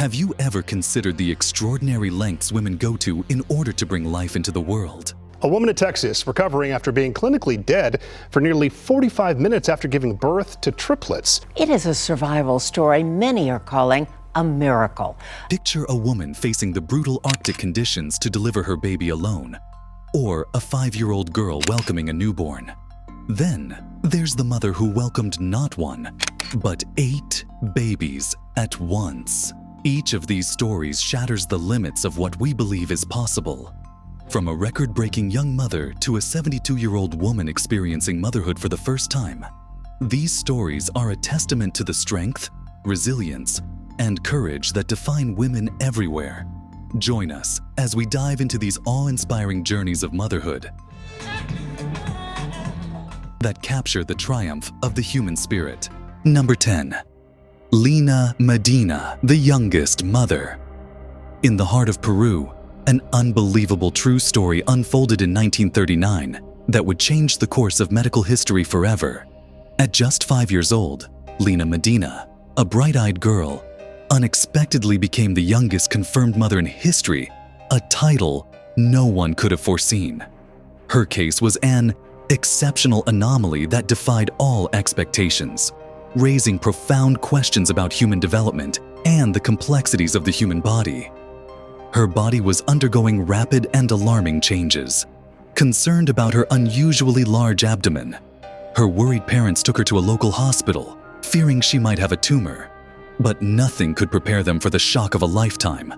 Have you ever considered the extraordinary lengths women go to in order to bring life into the world? A woman in Texas recovering after being clinically dead for nearly 45 minutes after giving birth to triplets. It is a survival story many are calling a miracle. Picture a woman facing the brutal Arctic conditions to deliver her baby alone, or a 5-year-old girl welcoming a newborn. Then there's the mother who welcomed not one, but 8 babies at once. Each of these stories shatters the limits of what we believe is possible. From a record-breaking young mother to a 72-year-old woman experiencing motherhood for the first time, these stories are a testament to the strength, resilience, and courage that define women everywhere. Join us as we dive into these awe-inspiring journeys of motherhood that capture the triumph of the human spirit. Number 10. Lina Medina, the youngest mother. In the heart of Peru, an unbelievable true story unfolded in 1939 that would change the course of medical history forever. At just 5 years old, Lina Medina, a bright-eyed girl, unexpectedly became the youngest confirmed mother in history, a title no one could have foreseen. Her case was an exceptional anomaly that defied all expectations, raising profound questions about human development and the complexities of the human body. Her body was undergoing rapid and alarming changes. Concerned about her unusually large abdomen, her worried parents took her to a local hospital, fearing she might have a tumor. But nothing could prepare them for the shock of a lifetime.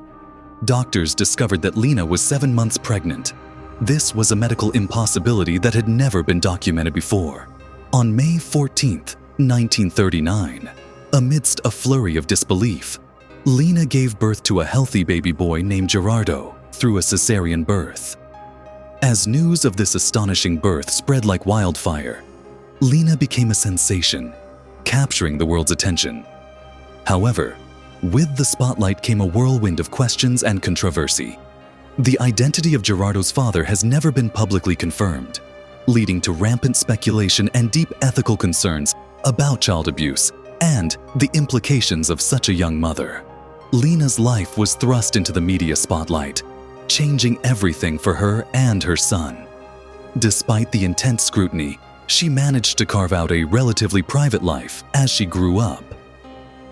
Doctors discovered that Lina was 7 months pregnant. This was a medical impossibility that had never been documented before. On May 14, 1939, amidst a flurry of disbelief, Lina gave birth to a healthy baby boy named Gerardo through a cesarean birth. As news of this astonishing birth spread like wildfire, Lina became a sensation, capturing the world's attention. However, with the spotlight came a whirlwind of questions and controversy. The identity of Gerardo's father has never been publicly confirmed, leading to rampant speculation and deep ethical concerns about child abuse and the implications of such a young mother. Lina's life was thrust into the media spotlight, changing everything for her and her son. Despite the intense scrutiny, she managed to carve out a relatively private life as she grew up.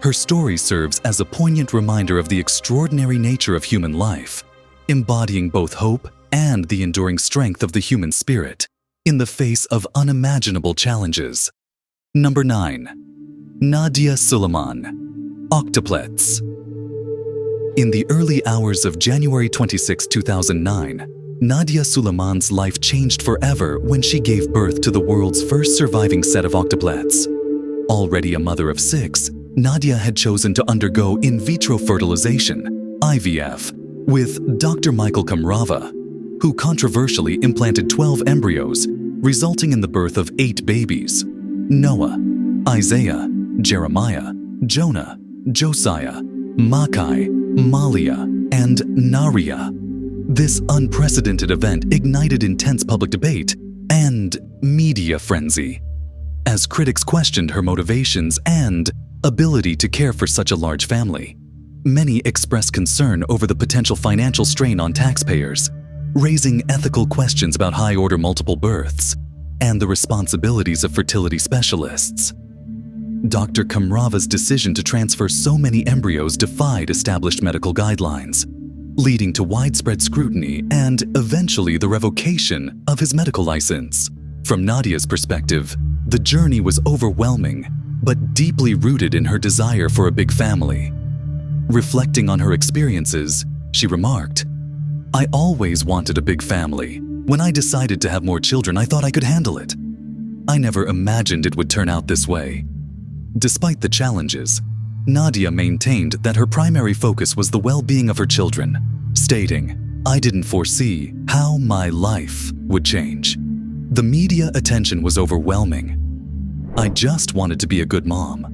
Her story serves as a poignant reminder of the extraordinary nature of human life, embodying both hope and the enduring strength of the human spirit in the face of unimaginable challenges. Number 9. Nadia Suleiman, octuplets. In the early hours of January 26, 2009, Nadia Suleiman's life changed forever when she gave birth to the world's first surviving set of octuplets. Already a mother of 6, Nadia had chosen to undergo in vitro fertilization, IVF, with Dr. Michael Kamrava, who controversially implanted 12 embryos, resulting in the birth of 8 babies: Noah, Isaiah, Jeremiah, Jonah, Josiah, Makai, Malia, and Naria. This unprecedented event ignited intense public debate and media frenzy, as critics questioned her motivations and ability to care for such a large family. Many expressed concern over the potential financial strain on taxpayers, raising ethical questions about high-order multiple births and the responsibilities of fertility specialists. Dr. Kamrava's decision to transfer so many embryos defied established medical guidelines, leading to widespread scrutiny and eventually the revocation of his medical license. From Nadia's perspective, the journey was overwhelming, but deeply rooted in her desire for a big family. Reflecting on her experiences, she remarked, "I always wanted a big family. When I decided to have more children, I thought I could handle it. I never imagined it would turn out this way." Despite the challenges, Nadia maintained that her primary focus was the well-being of her children, stating, "I didn't foresee how my life would change. The media attention was overwhelming. I just wanted to be a good mom."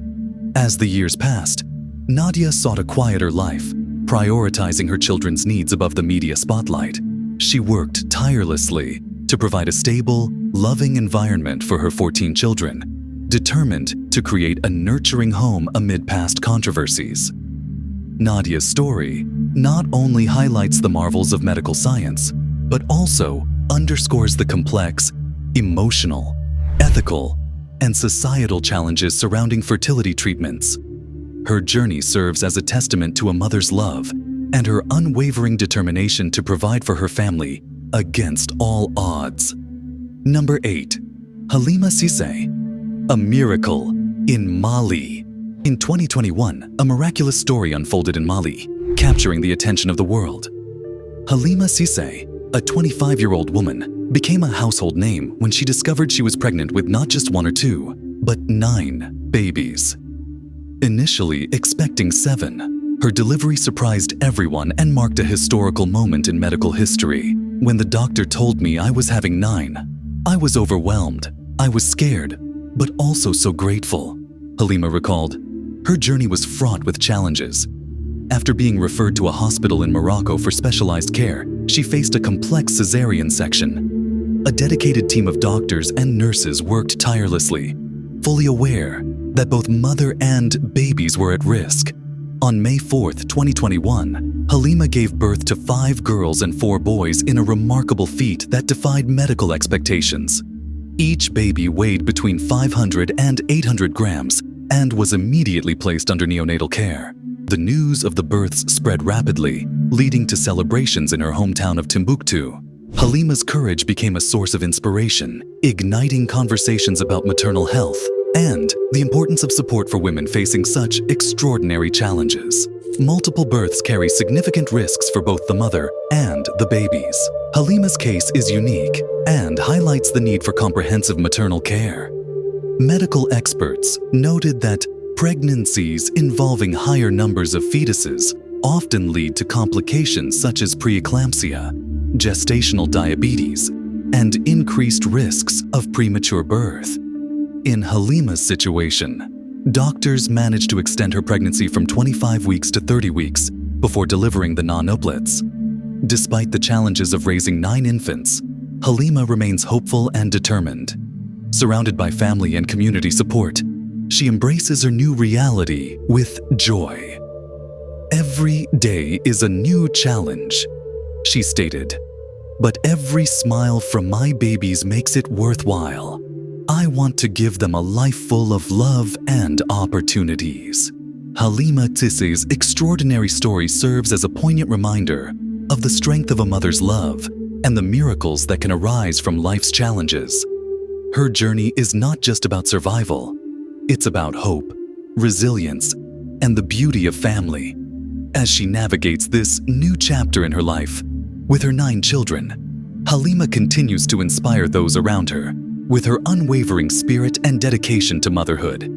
As the years passed, Nadia sought a quieter life, prioritizing her children's needs above the media spotlight. She worked tirelessly to provide a stable, loving environment for her 14 children, determined to create a nurturing home amid past controversies. Nadia's story not only highlights the marvels of medical science, but also underscores the complex, emotional, ethical, and societal challenges surrounding fertility treatments. Her journey serves as a testament to a mother's love and her unwavering determination to provide for her family against all odds. Number 8. Halima Cissé, a miracle in Mali. In 2021, a miraculous story unfolded in Mali, capturing the attention of the world. Halima Cissé, a 25-year-old woman, became a household name when she discovered she was pregnant with not just 1 or 2, but 9 babies. Initially expecting 7, her delivery surprised everyone and marked a historical moment in medical history. When the doctor told me I was having 9, I was overwhelmed. I was scared, but also so grateful, Halima recalled. Her journey was fraught with challenges. After being referred to a hospital in Morocco for specialized care, she faced a complex cesarean section. A dedicated team of doctors and nurses worked tirelessly, fully aware that both mother and babies were at risk. On May 4, 2021, Halima gave birth to 5 girls and 4 boys in a remarkable feat that defied medical expectations. Each baby weighed between 500 and 800 grams and was immediately placed under neonatal care. The news of the births spread rapidly, leading to celebrations in her hometown of Timbuktu. Halima's courage became a source of inspiration, igniting conversations about maternal health and the importance of support for women facing such extraordinary challenges. Multiple births carry significant risks for both the mother and the babies. Halima's case is unique and highlights the need for comprehensive maternal care. Medical experts noted that pregnancies involving higher numbers of fetuses often lead to complications such as preeclampsia, gestational diabetes, and increased risks of premature birth. In Halima's situation, doctors managed to extend her pregnancy from 25 weeks to 30 weeks before delivering the nonuplets. Despite the challenges of raising 9 infants, Halima remains hopeful and determined. Surrounded by family and community support, she embraces her new reality with joy. "Every day is a new challenge," she stated, "but every smile from my babies makes it worthwhile. I want to give them a life full of love and opportunities." Halima Cissé's extraordinary story serves as a poignant reminder of the strength of a mother's love and the miracles that can arise from life's challenges. Her journey is not just about survival. It's about hope, resilience, and the beauty of family. As she navigates this new chapter in her life, with her 9 children, Halima continues to inspire those around her with her unwavering spirit and dedication to motherhood.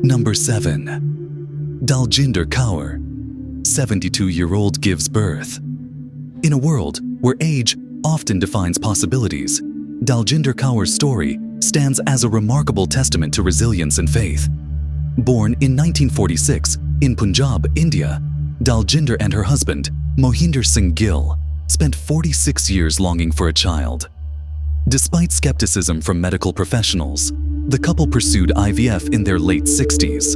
Number 7. Daljinder Kaur, 72-year-old gives birth. In a world where age often defines possibilities, Daljinder Kaur's story stands as a remarkable testament to resilience and faith. Born in 1946 in Punjab, India, Daljinder and her husband, Mohinder Singh Gill, spent 46 years longing for a child. Despite skepticism from medical professionals, the couple pursued IVF in their late 60s.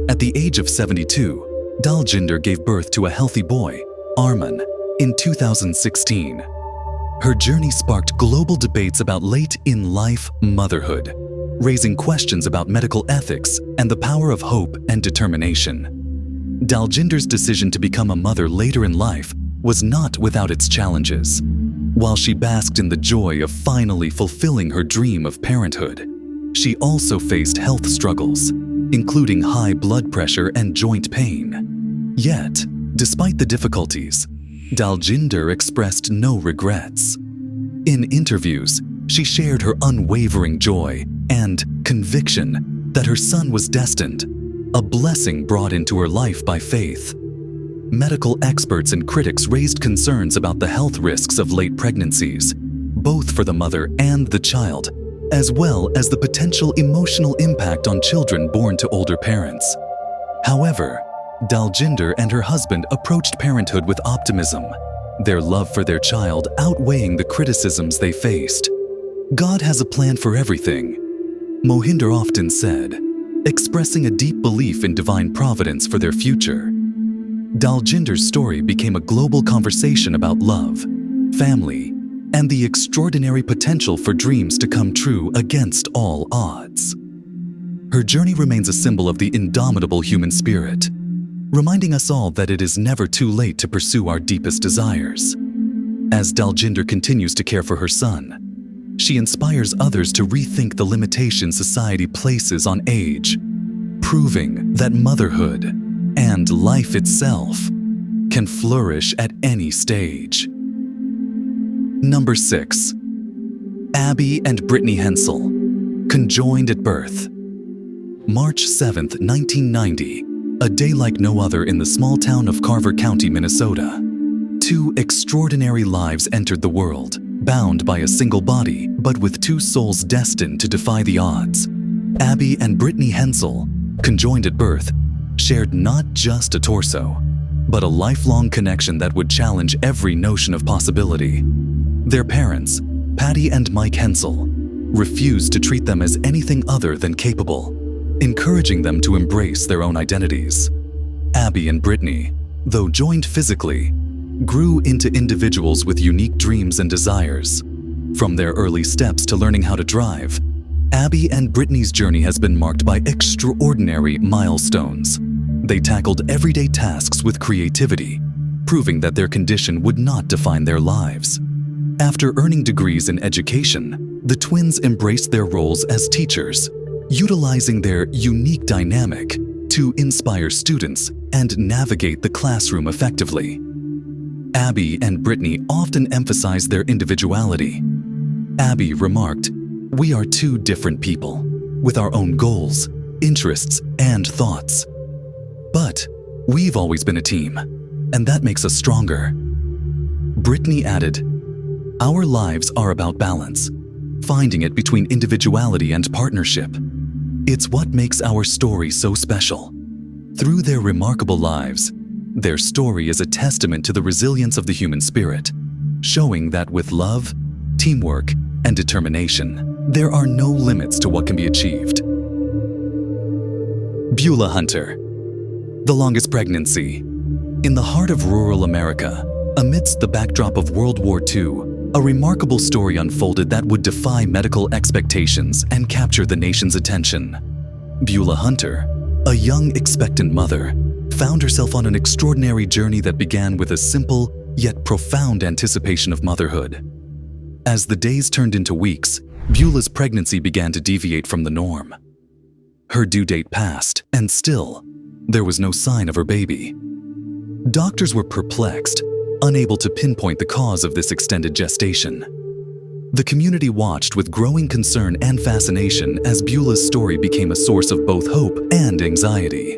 At the age of 72, Daljinder gave birth to a healthy boy, Arman, in 2016. Her journey sparked global debates about late-in-life motherhood, raising questions about medical ethics and the power of hope and determination. Daljinder's decision to become a mother later in life was not without its challenges. While she basked in the joy of finally fulfilling her dream of parenthood, she also faced health struggles, including high blood pressure and joint pain. Yet, despite the difficulties, Daljinder expressed no regrets. In interviews, she shared her unwavering joy and conviction that her son was destined, a blessing brought into her life by faith. Medical experts and critics raised concerns about the health risks of late pregnancies, both for the mother and the child, as well as the potential emotional impact on children born to older parents. However, Daljinder and her husband approached parenthood with optimism, their love for their child outweighing the criticisms they faced. "God has a plan for everything," Mohinder often said, expressing a deep belief in divine providence for their future. Dalginder's story became a global conversation about love, family, and the extraordinary potential for dreams to come true against all odds. Her journey remains a symbol of the indomitable human spirit, reminding us all that it is never too late to pursue our deepest desires. As Dalginder continues to care for her son, she inspires others to rethink the limitations society places on age, proving that motherhood and life itself can flourish at any stage. Number 6. Abby and Brittany Hensel, conjoined at birth. March 7, 1990, a day like no other in the small town of Carver County, Minnesota. Two extraordinary lives entered the world, bound by a single body, but with two souls destined to defy the odds. Abby and Brittany Hensel, conjoined at birth, shared not just a torso, but a lifelong connection that would challenge every notion of possibility. Their parents, Patty and Mike Hensel, refused to treat them as anything other than capable, encouraging them to embrace their own identities. Abby and Brittany, though joined physically, grew into individuals with unique dreams and desires. From their early steps to learning how to drive, Abby and Brittany's journey has been marked by extraordinary milestones. They tackled everyday tasks with creativity, proving that their condition would not define their lives. After earning degrees in education, the twins embraced their roles as teachers, utilizing their unique dynamic to inspire students and navigate the classroom effectively. Abby and Brittany often emphasized their individuality. Abby remarked, "We are two different people, with our own goals, interests, and thoughts. But we've always been a team, and that makes us stronger." Brittany added, "Our lives are about balance, finding it between individuality and partnership. It's what makes our story so special." Through their remarkable lives, their story is a testament to the resilience of the human spirit, showing that with love, teamwork, and determination, there are no limits to what can be achieved. Beulah Hunter, the longest pregnancy. In the heart of rural America, amidst the backdrop of World War II, a remarkable story unfolded that would defy medical expectations and capture the nation's attention. Beulah Hunter, a young expectant mother, found herself on an extraordinary journey that began with a simple yet profound anticipation of motherhood. As the days turned into weeks, Beulah's pregnancy began to deviate from the norm. Her due date passed, and still, there was no sign of her baby. Doctors were perplexed, unable to pinpoint the cause of this extended gestation. The community watched with growing concern and fascination as Beulah's story became a source of both hope and anxiety.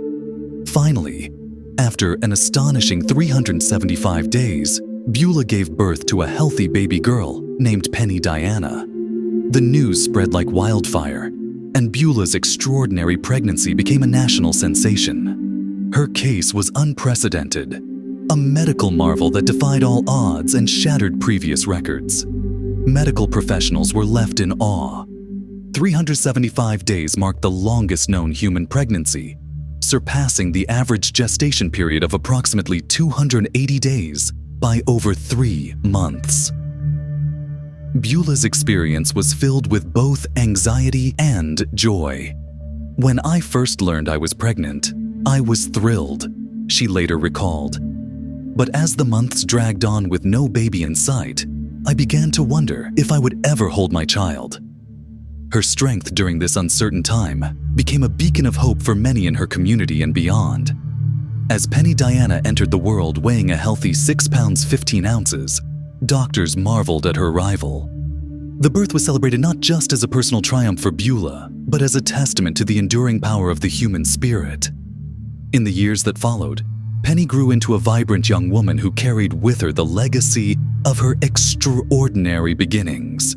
Finally, after an astonishing 375 days, Beulah gave birth to a healthy baby girl named Penny Diana. The news spread like wildfire, and Beulah's extraordinary pregnancy became a national sensation. Her case was unprecedented, a medical marvel that defied all odds and shattered previous records. Medical professionals were left in awe. 375 days marked the longest known human pregnancy, surpassing the average gestation period of approximately 280 days by over 3 months. Beulah's experience was filled with both anxiety and joy. "When I first learned I was pregnant, I was thrilled," she later recalled. "But as the months dragged on with no baby in sight, I began to wonder if I would ever hold my child." Her strength during this uncertain time became a beacon of hope for many in her community and beyond. As Penny Diana entered the world weighing a healthy 6 pounds 15 ounces, doctors marveled at her arrival. The birth was celebrated not just as a personal triumph for Beulah, but as a testament to the enduring power of the human spirit. In the years that followed, Penny grew into a vibrant young woman who carried with her the legacy of her extraordinary beginnings.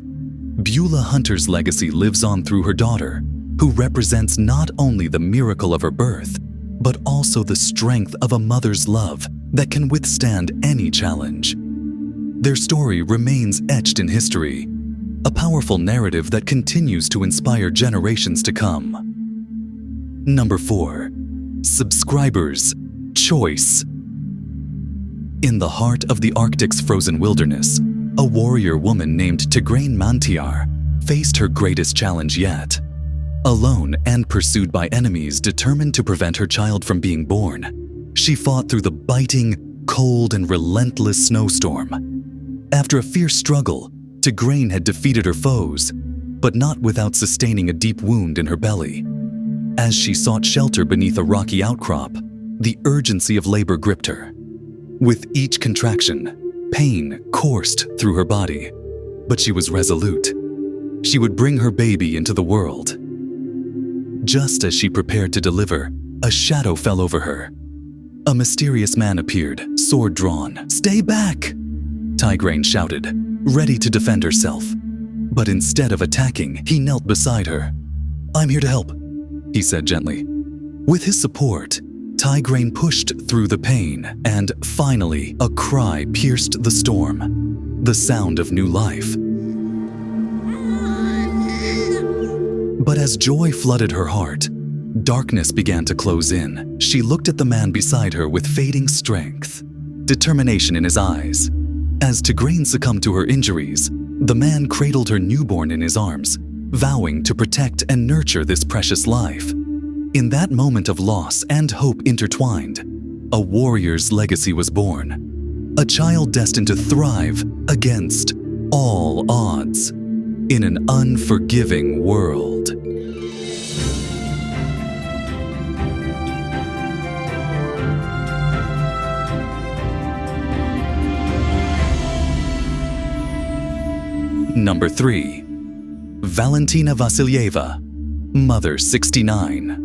Beulah Hunter's legacy lives on through her daughter, who represents not only the miracle of her birth, but also the strength of a mother's love that can withstand any challenge. Their story remains etched in history, a powerful narrative that continues to inspire generations to come. Number 4. Subscribers' choice. In the heart of the Arctic's frozen wilderness, a warrior woman named Tigraine Mantiar faced her greatest challenge yet. Alone and pursued by enemies determined to prevent her child from being born, she fought through the biting, cold, and relentless snowstorm. After a fierce struggle, Tigraine had defeated her foes, but not without sustaining a deep wound in her belly. As she sought shelter beneath a rocky outcrop, the urgency of labor gripped her. With each contraction, pain coursed through her body, but she was resolute. She would bring her baby into the world. Just as she prepared to deliver, a shadow fell over her. A mysterious man appeared, sword drawn. "Stay back!" Tigraine shouted, ready to defend herself. But instead of attacking, he knelt beside her. "I'm here to help," he said gently. With his support, Tigraine pushed through the pain, and finally, a cry pierced the storm. The sound of new life. But as joy flooded her heart, darkness began to close in. She looked at the man beside her with fading strength, determination in his eyes. As Tigraine succumbed to her injuries, the man cradled her newborn in his arms, vowing to protect and nurture this precious life. In that moment of loss and hope intertwined, a warrior's legacy was born. A child destined to thrive against all odds in an unforgiving world. Number 3. Valentina Vasilyeva, mother 69.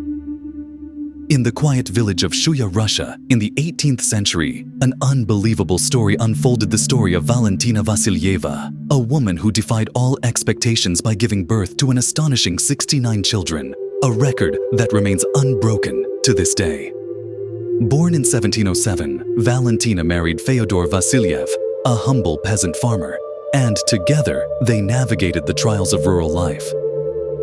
In the quiet village of Shuya, Russia, in the 18th century, an unbelievable story unfolded, the story of Valentina Vasilyeva, a woman who defied all expectations by giving birth to an astonishing 69 children, a record that remains unbroken to this day. Born in 1707, Valentina married Fyodor Vasilyev, a humble peasant farmer, and together they navigated the trials of rural life.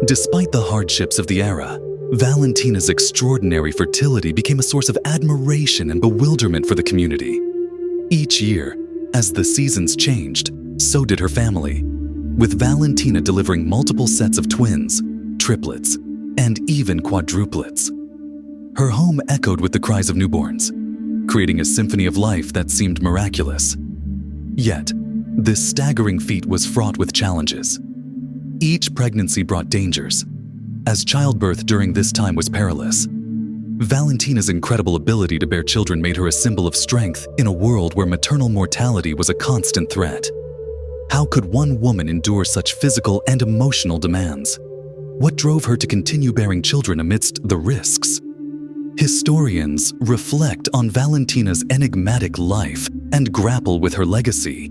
Despite the hardships of the era, Valentina's extraordinary fertility became a source of admiration and bewilderment for the community. Each year, as the seasons changed, so did her family, with Valentina delivering multiple sets of twins, triplets, and even quadruplets. Her home echoed with the cries of newborns, creating a symphony of life that seemed miraculous. Yet, this staggering feat was fraught with challenges. Each pregnancy brought dangers, as childbirth during this time was perilous. Valentina's incredible ability to bear children made her a symbol of strength in a world where maternal mortality was a constant threat. How could one woman endure such physical and emotional demands? What drove her to continue bearing children amidst the risks? Historians reflect on Valentina's enigmatic life and grapple with her legacy.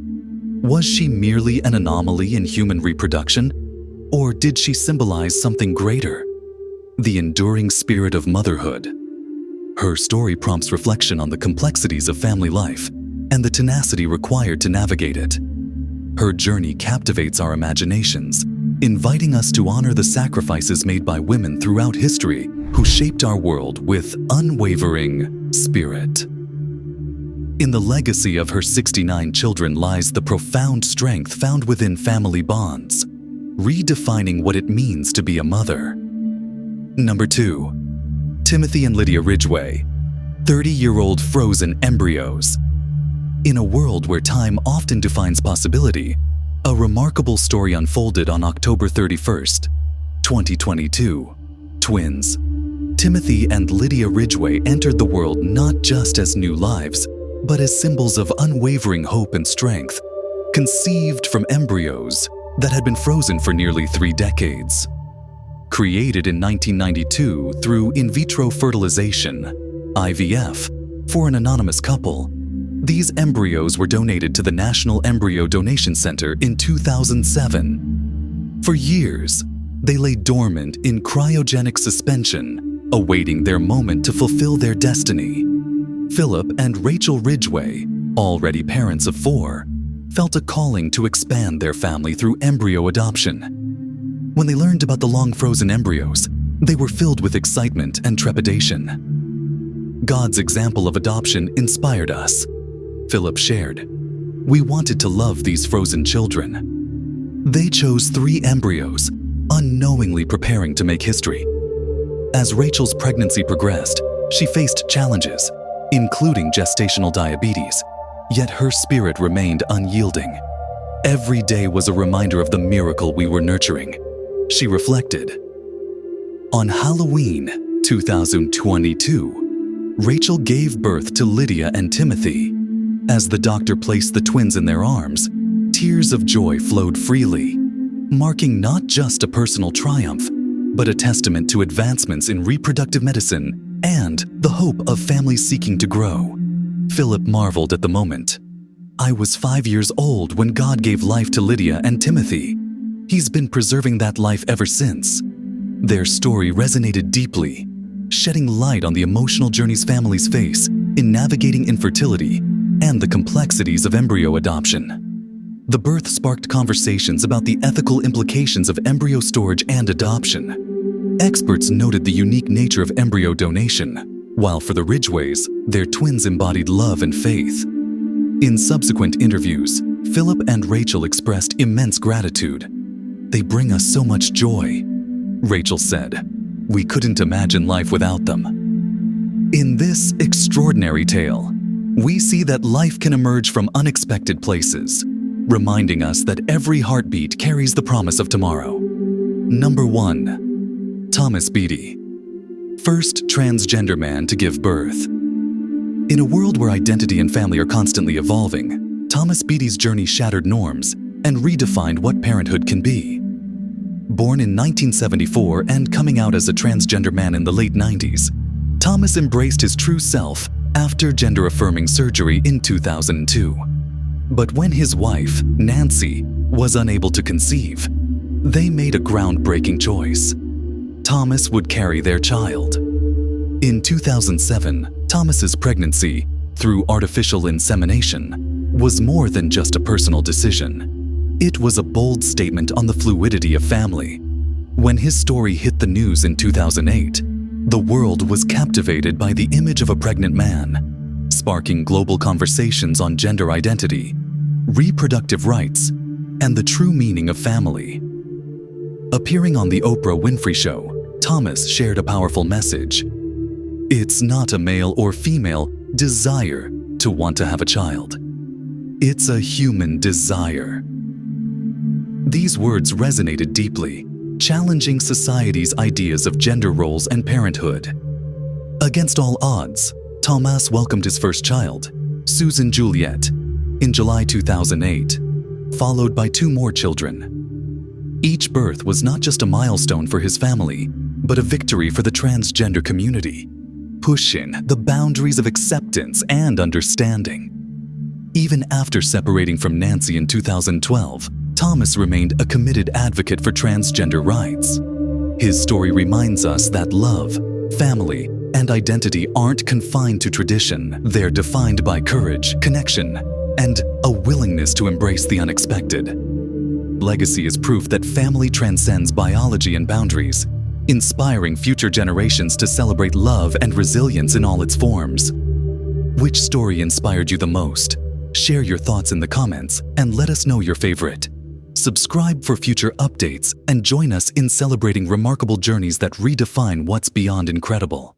Was she merely an anomaly in human reproduction? Or did she symbolize something greater? The enduring spirit of motherhood. Her story prompts reflection on the complexities of family life and the tenacity required to navigate it. Her journey captivates our imaginations, inviting us to honor the sacrifices made by women throughout history who shaped our world with unwavering spirit. In the legacy of her 69 children lies the profound strength found within family bonds, redefining what it means to be a mother. Number 2. Timothy and Lydia Ridgway, 30-year-old frozen embryos. In a world where time often defines possibility, a remarkable story unfolded on October 31st, 2022. Twins, Timothy and Lydia Ridgway, entered the world not just as new lives, but as symbols of unwavering hope and strength, conceived from embryos that had been frozen for nearly 3 decades. Created in 1992 through in vitro fertilization, IVF, for an anonymous couple, these embryos were donated to the National Embryo Donation Center in 2007. For years, they lay dormant in cryogenic suspension, awaiting their moment to fulfill their destiny. Philip and Rachel Ridgway, already parents of 4, felt a calling to expand their family through embryo adoption. When they learned about the long-frozen embryos, they were filled with excitement and trepidation. God's example of adoption inspired us. Philip shared. We wanted to love these frozen children. They chose 3 embryos, unknowingly preparing to make history. As Rachel's pregnancy progressed, she faced challenges, including gestational diabetes, yet her spirit remained unyielding. Every day was a reminder of the miracle we were nurturing. She reflected. On Halloween 2022, Rachel gave birth to Lydia and Timothy. As the doctor placed the twins in their arms, tears of joy flowed freely, marking not just a personal triumph, but a testament to advancements in reproductive medicine and the hope of families seeking to grow. Philip marveled at the moment. I was 5 years old when God gave life to Lydia and Timothy. He's been preserving that life ever since. Their story resonated deeply, shedding light on the emotional journeys families face in navigating infertility and the complexities of embryo adoption. The birth sparked conversations about the ethical implications of embryo storage and adoption. Experts noted the unique nature of embryo donation, while for the Ridgeways, their twins embodied love and faith. In subsequent interviews, Philip and Rachel expressed immense gratitude. They bring us so much joy, Rachel said. We couldn't imagine life without them. In this extraordinary tale, we see that life can emerge from unexpected places, reminding us that every heartbeat carries the promise of tomorrow. Number 1. Thomas Beattie, first transgender man to give birth. In a world where identity and family are constantly evolving, Thomas Beattie's journey shattered norms and redefined what parenthood can be. Born in 1974 and coming out as a transgender man in the late 90s, Thomas embraced his true self after gender-affirming surgery in 2002. But when his wife, Nancy, was unable to conceive, they made a groundbreaking choice. Thomas would carry their child. In 2007, Thomas's pregnancy, through artificial insemination, was more than just a personal decision. It was a bold statement on the fluidity of family. When his story hit the news in 2008, the world was captivated by the image of a pregnant man, sparking global conversations on gender identity, reproductive rights, and the true meaning of family. Appearing on The Oprah Winfrey Show, Thomas shared a powerful message. It's not a male or female desire to want to have a child. It's a human desire. These words resonated deeply, challenging society's ideas of gender roles and parenthood. Against all odds, Thomas welcomed his first child, Susan Juliet, in July 2008, followed by 2 more children. Each birth was not just a milestone for his family, but a victory for the transgender community, pushing the boundaries of acceptance and understanding. Even after separating from Nancy in 2012, Thomas remained a committed advocate for transgender rights. His story reminds us that love, family, and identity aren't confined to tradition. They're defined by courage, connection, and a willingness to embrace the unexpected. Legacy is proof that family transcends biology and boundaries, inspiring future generations to celebrate love and resilience in all its forms. Which story inspired you the most? Share your thoughts in the comments and let us know your favorite. Subscribe for future updates and join us in celebrating remarkable journeys that redefine what's beyond incredible.